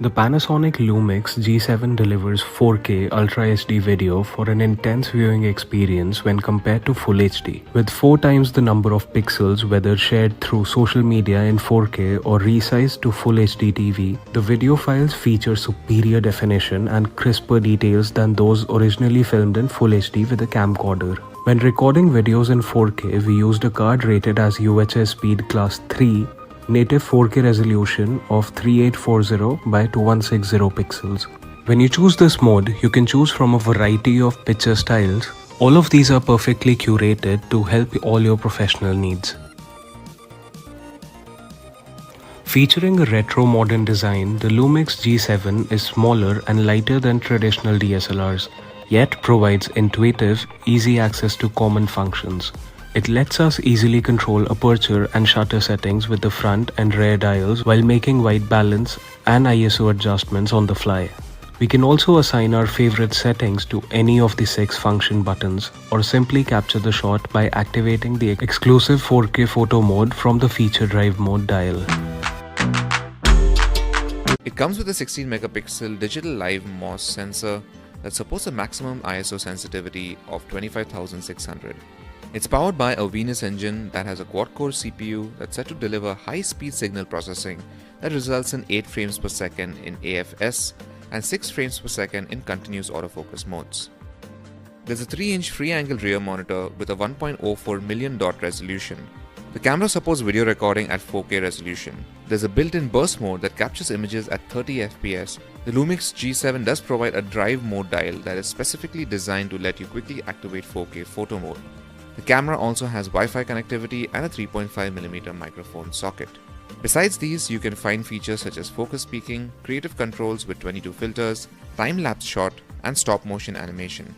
The Panasonic Lumix G7 delivers 4K Ultra HD video for an intense viewing experience when compared to Full HD. With 4 times the number of pixels, whether shared through social media in 4K or resized to Full HD TV, the video files feature superior definition and crisper details than those originally filmed in Full HD with a camcorder. When recording videos in 4K, we used a card rated as UHS Speed Class 3, native 4K resolution of 3840 by 2160 pixels. When you choose this mode, you can choose from a variety of picture styles. All of these are perfectly curated to help all your professional needs. Featuring a retro modern design, the Lumix G7 is smaller and lighter than traditional DSLRs, yet provides intuitive, easy access to common functions. It lets us easily control aperture and shutter settings with the front and rear dials while making white balance and ISO adjustments on the fly. We can also assign our favorite settings to any of the 6 function buttons or simply capture the shot by activating the exclusive 4K photo mode from the feature drive mode dial. It comes with a 16 megapixel digital live MOS sensor that supports a maximum ISO sensitivity of 25,600. It's powered by a Venus engine that has a quad-core CPU that's set to deliver high-speed signal processing that results in 8 frames per second in AFS and 6 frames per second in continuous autofocus modes. There's a 3-inch free-angle rear monitor with a 1.04 million dot resolution. The camera supports video recording at 4K resolution. There's a built-in burst mode that captures images at 30 FPS. The Lumix G7 does provide a drive mode dial that is specifically designed to let you quickly activate 4K photo mode. The camera also has Wi-Fi connectivity and a 3.5mm microphone socket. Besides these, you can find features such as focus peaking, creative controls with 22 filters, time-lapse shot, and stop-motion animation.